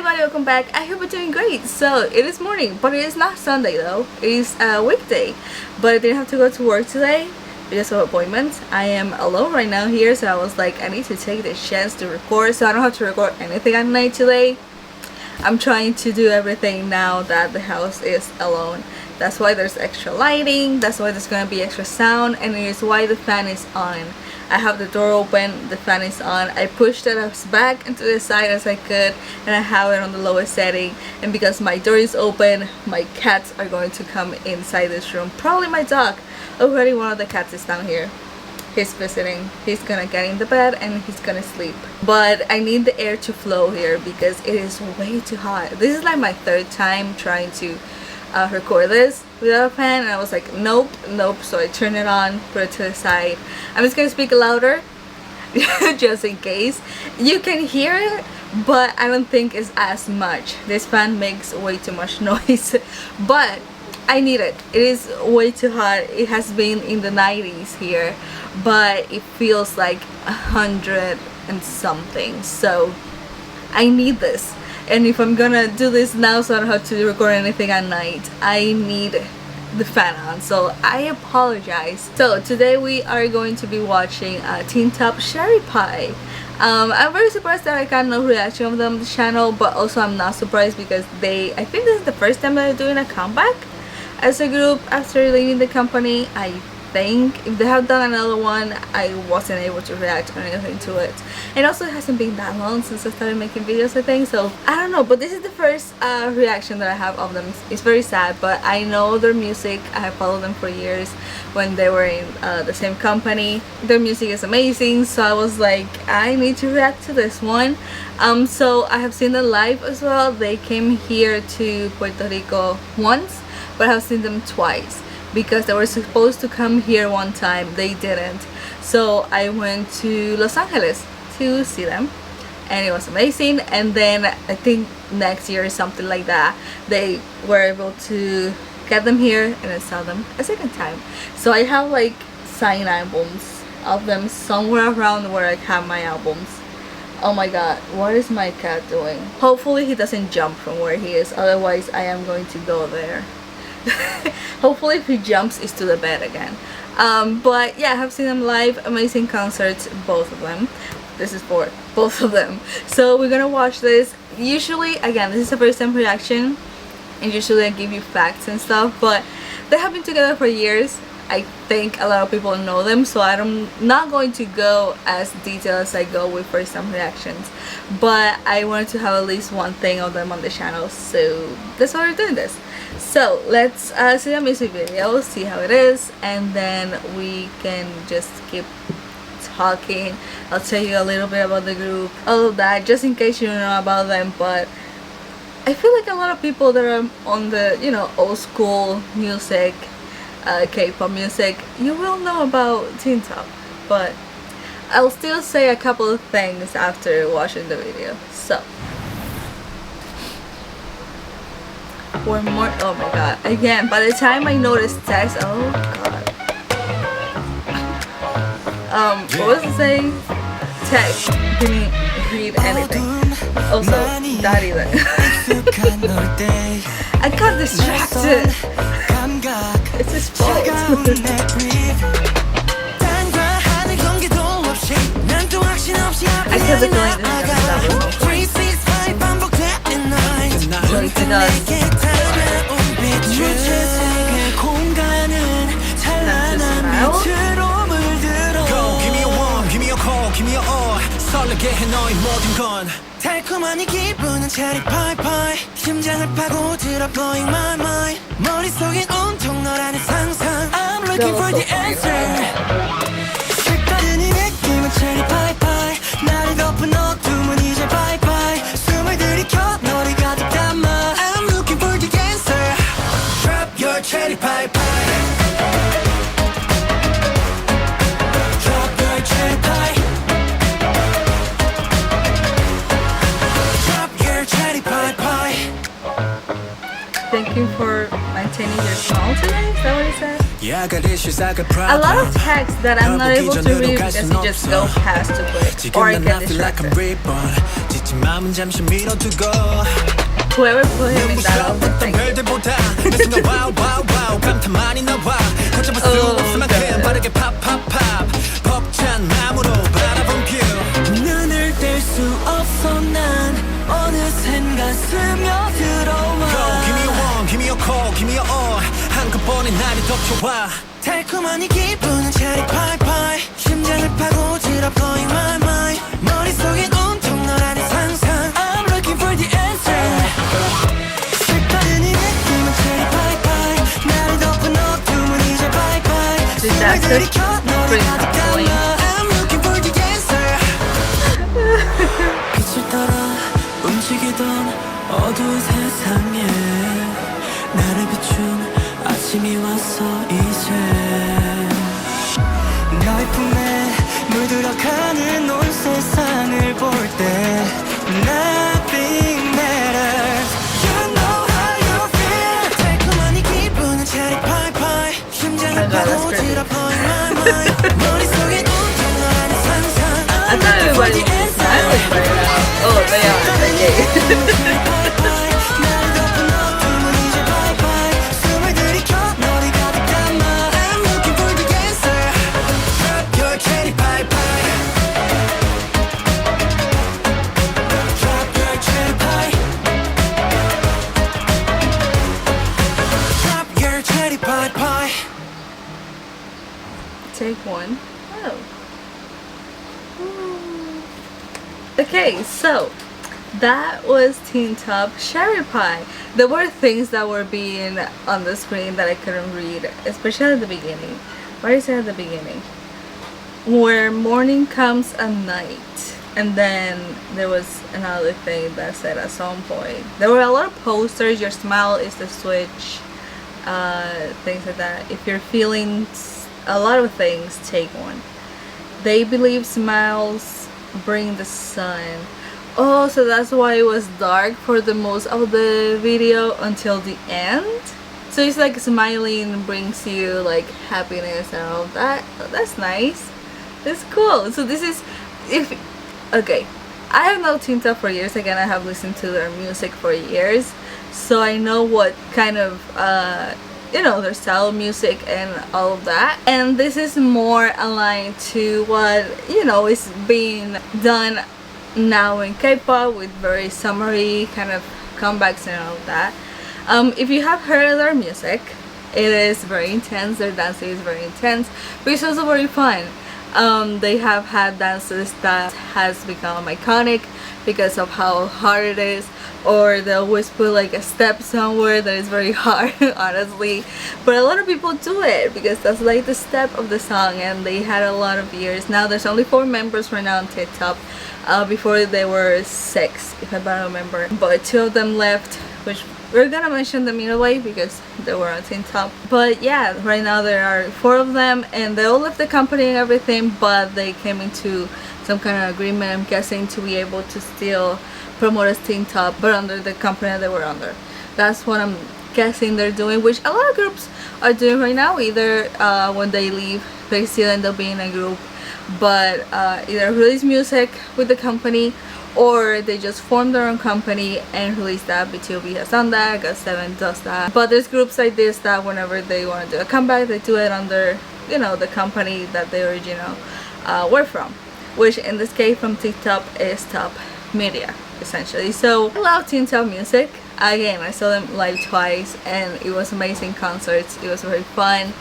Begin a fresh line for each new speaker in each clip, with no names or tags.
everybody, welcome back. I hope you're doing great. So it is morning, but it is not Sunday though. It is a weekday, but I didn't have to go to work today because of appointments. I am alone right now here, so I was like, I need to take this chance to record so I don't have to record anything at night today. I'm trying to do everything now that the house is alone. That's why there's extra lighting, that's why there's gonna be extra sound, and it is why the fan is on. I have the door open, the fan is on. I pushed it as back into the side as I could, and I have it on the lowest setting. And because my door is open, my cats are going to come inside this room. Probably my dog. Already one of the cats is down here. He's visiting. He's gonna get in the bed and he's gonna sleep. But I need the air to flow here because it is way too hot. This is like my third time trying to record this without a fan, and I was like, nope, so I turned it on, put it to the side. I'm just gonna speak louder just in case you can hear it, but I don't think it's as much. This fan makes way too much noise, but I need it. It is way too hot. It has been in the 90s here, but it feels like 100 and something, so I need this. And if I'm gonna do this now so I don't have to record anything at night, I need the fan on, so I apologize. So today we are going to be watching Teen Top Cherry Pie. I'm very surprised that I got no reaction of them on the channel, but also I'm not surprised because I think this is the first time that they're doing a comeback as a group after leaving the company. I think if they have done another one, I wasn't able to react or anything to it, and also it hasn't been that long since I started making videos, I think, so I don't know. But this is the first reaction that I have of them. It's very sad, but I know their music. I have followed them for years when they were in the same company. Their music is amazing, so I was like, I need to react to this one. So I have seen them live as well. They came here to Puerto Rico once, but I have seen them twice because they were supposed to come here one time. They didn't, so I went to Los Angeles to see them, and it was amazing. And then I think next year or something like that, they were able to get them here, and I saw them a second time. So I have like signed albums of them somewhere around where I have my albums. Oh my god, what is my cat doing? Hopefully he doesn't jump from where he is, otherwise I am going to go there. Hopefully if he jumps, it's to the bed again. But yeah, I have seen them live. Amazing concerts, both of them. This is for both of them, so we're gonna watch this. Usually, again, this is the first time reaction, and usually I give you facts and stuff, but they have been together for years. I think a lot of people know them, so I'm not going to go as detailed as I go with first time reactions, but I wanted to have at least one thing of them on the channel, so that's why we're doing this. So let's see the music video, see how it is, and then we can just keep talking. I'll tell you a little bit about the group, all of that, just in case you don't know about them. But I feel like a lot of people that are on the, you know, old school music, K-pop music, you will know about Teen Top, but I'll still say a couple of things after watching the video. So one more. Oh my god, again, by the time I noticed text, oh god, what was it saying? Text didn't read anything. Also, that either. I got distracted. It's his fault. I kept the feeling this is so if he does,
설레게 해 너의 모든 건 달콤한 이 기분은 체리 파이파이 심장을 파고들어 blowing my mind 머릿속엔 온통 너라는 상상 I'm looking for the answer 색다른 이 느낌은 체리 파이파이 나를 덮은 어둠은 이제 바이바이 숨을 들이켜 너를 가득 담아 I'm looking for the answer Drop your cherry pie pie Drop your cherry pie
Thank you for maintaining your smile today. Is that what he said? A lot of text that I'm not able to read because you just go past to quick or I get distracted.
마음은 잠시 밀어두고
Whoever put him in that outfit,
눈부셔
thank you.
별들보다 그 순간 와우 와우 와우 감탄만이 나와 걷잡을 수 없을 만큼 빠르게 팝팝팝 벅찬 마음으로 바라본 뷰 눈을 뗄 수 없어 난 어느샌가 스며들어와 Go give me a one, give me a call, give me a all 한꺼번에 나를 덮쳐와 달콤한 이 기분은 차리파이파이 심장을 파고들어 blowing my mind 머릿속엔 온통 너라는 상상 I'm looking for the answer 색다른 이 느낌은 차리파이파이 나를 덮은 어둠은 이제 바이바이
Dude, that's such pretty feeling.
I'm looking for the answer 빛을 따라 움직이던 어두운 세상에 나를 비춘 아침이 왔어 이제 너의 품에 물들어가는 온 세상을 볼 때 Nothing matters You know how you feel 달콤한 이 기분은 차리파이파이 심장을 파고들어 blowing my mind 머릿속엔 온통 너라는 상상
I thought everybody was smiling right now. Oh, they are. Okay. Take one. Oh. Okay, so that was Teen Top Cherry Pie. There were things that were being on the screen that I couldn't read, especially at the beginning. What is it at the beginning? Where morning comes at night. And then there was another thing that said at some point. There were a lot of posters. Your smile is the switch. Things like that. If you're feeling a lot of things, take one. They believe smiles bring the sun. Oh, so that's why it was dark for the most of the video until the end. So it's like smiling brings you like happiness and all that. That's nice. That's cool. So this is okay, I have known Teen Top for years. Again, I have listened to their music for years, so I know what kind of their style of music and all of that. And this is more aligned to what is being done now in K-pop, with very summery kind of comebacks and all of that. If you have heard of their music, it is very intense. Their dancing is very intense, but it's also very fun. They have had dances that has become iconic because of how hard it is, or they always put like a step somewhere that is very hard, honestly. But a lot of people do it because that's like the step of the song, and they had a lot of years. Now there's only 4 members right now on Teen Top. Before they were 6, if I don't remember, but 2 of them left, which we're gonna mention them in a way because they were on Teen Top. But yeah, right now there are 4 of them, and they all left the company and everything, but they came into some kind of agreement, I'm guessing, to be able to still promote as Teen Top, but under the company that they were under. That's what I'm guessing they're doing, which a lot of groups are doing right now. Either when they leave, they still end up being a group, but either release music with the company, or they just form their own company and release that. BTOB has done that, GOT7 does that. But there's groups like this that whenever they want to do a comeback, they do it under, the company that they originally were from, which in this case from Teen Top is Top Media, essentially. So I love Teen Top music. Again, I saw them live twice, and it was amazing concerts. It was very fun,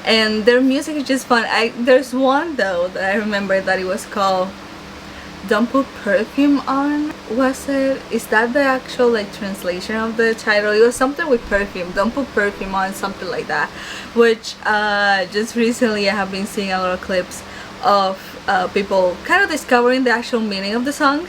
and their music is just fun. There's one though that I remember that it was called Don't Put Perfume On. Is that the actual like translation of the title? It was something with perfume. Don't put perfume on, something like that. Which just recently I have been seeing a lot of clips of people kind of discovering the actual meaning of the song.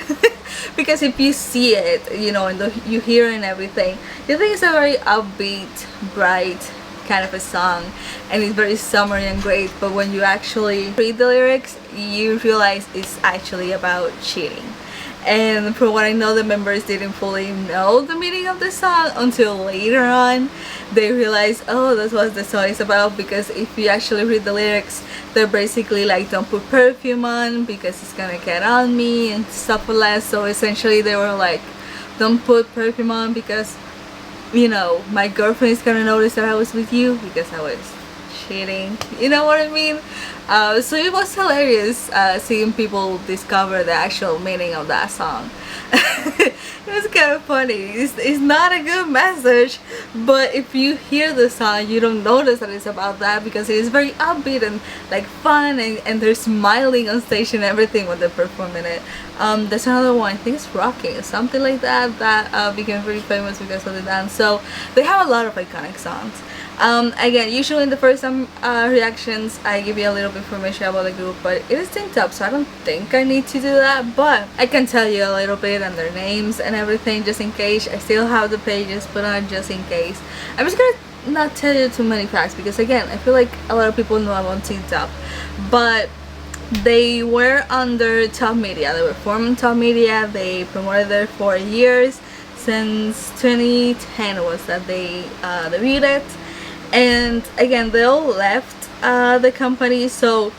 Because if you see it, and you hear it and everything, you think it's a very upbeat, bright kind of a song, and it's very summery and great. But when you actually read the lyrics, you realize it's actually about cheating. And from what I know, the members didn't fully know the meaning of the song until later on. They realized, oh, that's what the song is about, because if you actually read the lyrics, they're basically like, don't put perfume on because it's gonna get on me and stuff like that. So essentially they were like, don't put perfume on because, you know, my girlfriend is gonna notice that I was with you because I was cheating. You know what I mean? So it was hilarious seeing people discover the actual meaning of that song. It was kind of funny. It's not a good message, but if you hear the song, you don't notice that it's about that, because it is very upbeat and like fun, and they're smiling on stage and everything when they're performing it. There's another one, I think it's Rocking, something like that, that became very famous because of the dance. So they have a lot of iconic songs. Again, usually in the first time reactions I give you a little bit information about the group, but it is Teen Top, so I don't think I need to do that, but I can tell you a little bit and their names and everything just in case. I still have the pages put on just in case. I'm just gonna not tell you too many facts because again, I feel like a lot of people know about Teen Top, but they were under Top Media. They were formed in Top Media. They promoted there for years, since 2010 was that they debuted. And again, they all left the company, so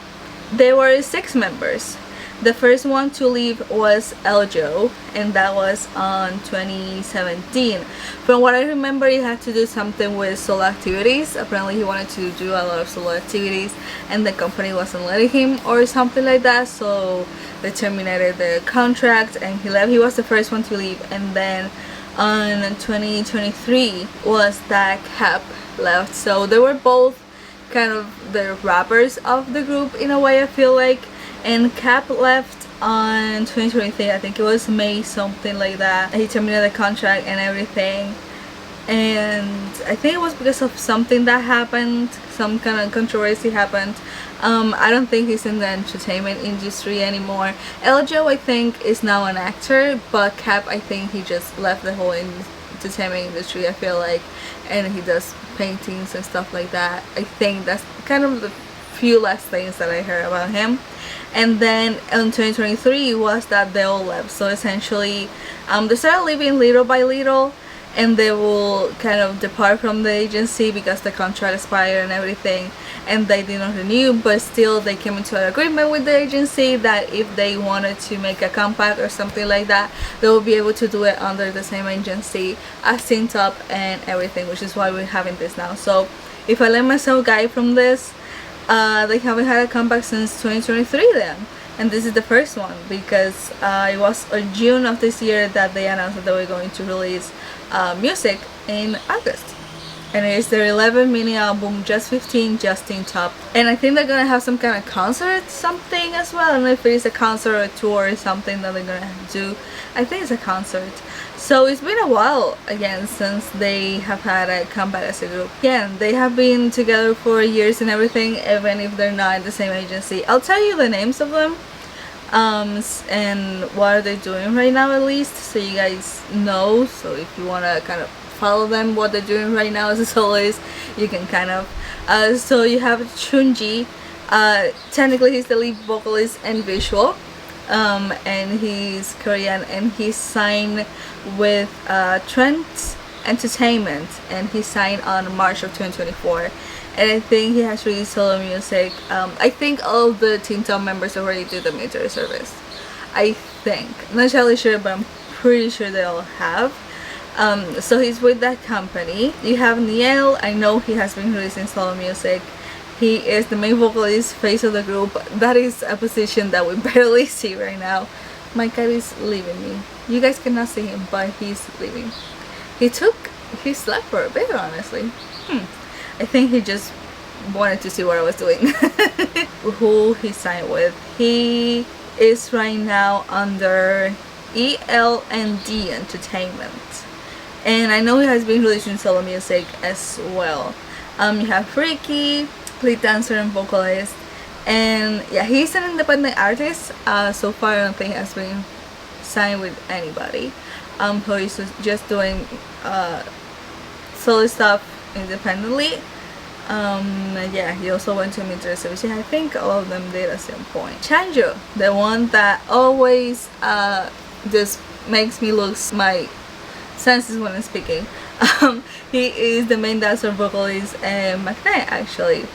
there were 6 members. The first one to leave was Eljo, and that was on 2017. From what I remember, he had to do something with solo activities. Apparently he wanted to do a lot of solo activities and the company wasn't letting him or something like that, so they terminated the contract and he left. He was the first one to leave. And then on 2023 was that Cap left. So they were both kind of the rappers of the group in a way, I feel like. And Cap left on 2023, I think it was May, something like that. He terminated the contract and everything, and I think it was because of something that happened, some kind of controversy happened. I don't think he's in the entertainment industry anymore. Eljo, I think, is now an actor, but Cap, I think he just left the whole entertainment industry, I feel like, and he does paintings and stuff like that. I think that's kind of the few last things that I heard about him. And then in 2023 was that they all left. So essentially they started leaving little by little, and they will kind of depart from the agency because the contract expired and everything, and they did not renew. But still they came into an agreement with the agency that if they wanted to make a comeback or something like that, they will be able to do it under the same agency as Teen Top and everything, which is why we're having this now. So if I let myself guide from this, they haven't had a comeback since 2023 then, and this is the first one because it was in June of this year that they announced that they were going to release music in August, and it is their 11th mini album, Just 15, Just Teen Top. And I think they're gonna have some kind of concert, something as well. I don't know if it is a concert or a tour or something that they're gonna do. I think it's a concert. So it's been a while again since they have had a comeback as a group. Again, they have been together for years and everything, even if they're not in the same agency. I'll tell you the names of them and what are they doing right now, at least, so you guys know. So if you want to kind of follow them, what they're doing right now, as always, you can kind of so you have Chunji. Technically he's the lead vocalist and visual, and he's Korean, and he's signed with Trent Entertainment, and he signed on March of 2024. And I think he has released solo music. I think all of the Teen Top members already did the military service. I think, not entirely sure, but I'm pretty sure they all have. So he's with that company. You have Niel. I know he has been releasing solo music. He is the main vocalist, face of the group. That is a position that we barely see right now. My cat is leaving me. You guys cannot see him, but he's leaving. He slept for a bit, honestly. I think he just wanted to see what I was doing. Who he signed with. He is right now under EL&D Entertainment. And I know he has been releasing solo music as well. You have Freaky, lead dancer and vocalist. And yeah, he's an independent artist. So far I don't think he has been signed with anybody. So he's just doing solo stuff independently. Yeah, he also went to military service. I think all of them did at some point. Chanju, the one that always just makes me lose my senses when I'm speaking. He is the main dancer vocalist and McKnight actually.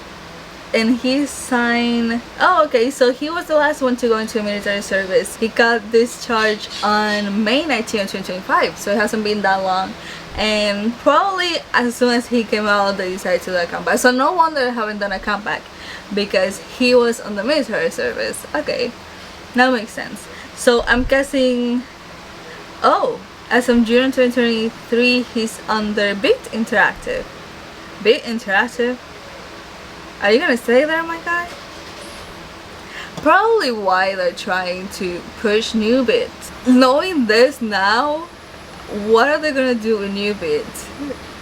And he signed, oh okay, so he was the last one to go into military service. He got discharged on May 19th, 2025, so it hasn't been that long. And probably as soon as he came out, they decided to do a comeback. So no wonder they haven't done a comeback, because he was on the military service. Okay, that makes sense. So I'm guessing, oh, as of June 2023, he's under Beat Interactive. Beat Interactive? Are you gonna stay there, my guy? Probably why they're trying to push New Beat. Knowing this now, what are they gonna do with New Beat?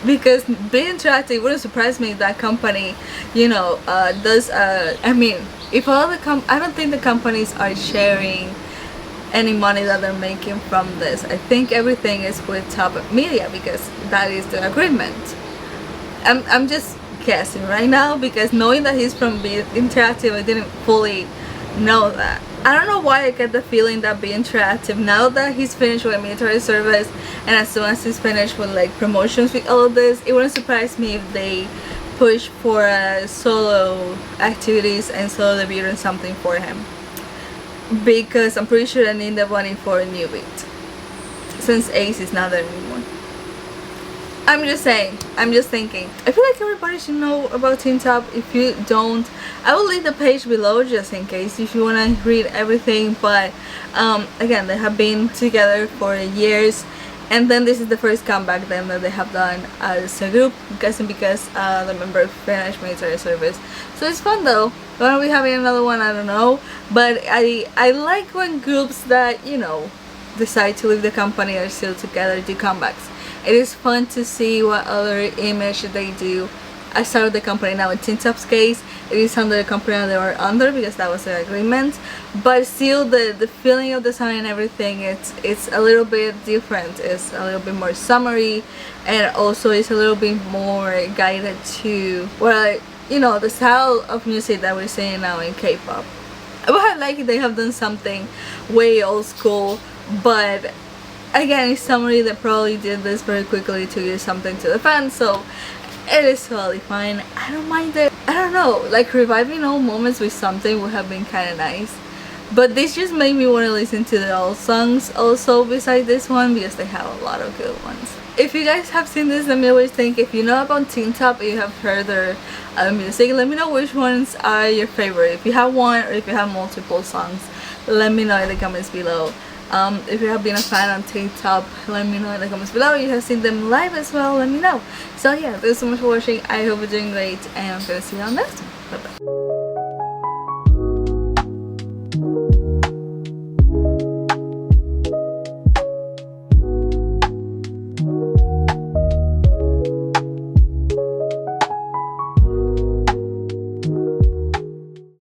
Because Beat Interactive wouldn't surprise me if that company, you know, does. I mean, if all the I don't think the companies are sharing any money that they're making from this. I think everything is with Top Media because that is the agreement. I'm just guessing right now, because knowing that he's from Beat Interactive, I didn't fully know that. I don't know why I get the feeling that Beat Interactive, now that he's finished with military service and as soon as he's finished with like promotions with all of this, it wouldn't surprise me if they push for solo activities and solo debut and something for him, because I'm pretty sure they need the money for a New Beat since Ace is not there anymore. I'm just saying, I'm just thinking. I feel like everybody should know about Teen Top. If you don't, I will leave the page below just in case if you want to read everything. But again, they have been together for years, and then this is the first comeback then that they have done as a group. I'm guessing because the member finished military service. So it's fun though. When are we having another one? I don't know. But I like when groups that, you know, decide to leave the company are still together do comebacks. It is fun to see what other image they do outside of the company. Now in Teen Top's case, it is under the company they were under because that was the agreement. But still, the feeling of the song and everything, it's a little bit different. It's a little bit more summery, and also it's a little bit more guided to, well, you know, the style of music that we're seeing now in K-pop. But I like it. They have done something way old school, but again, it's somebody that probably did this very quickly to give something to the fans, so it is totally fine. I don't mind it. I don't know, like reviving old moments with something would have been kind of nice, but this just made me want to listen to the old songs also besides this one, because they have a lot of good ones. If you guys have seen this, let me know what you think. If you know about Teen Top and you have heard their music, let me know which ones are your favorite. If you have one or if you have multiple songs, let me know in the comments below. If you have been a fan on Teen Top, let me know in the comments below. If you have seen them live as well, let me know. So yeah, thanks so much for watching. I hope you're doing great, and I'm gonna see you on next one. Bye bye.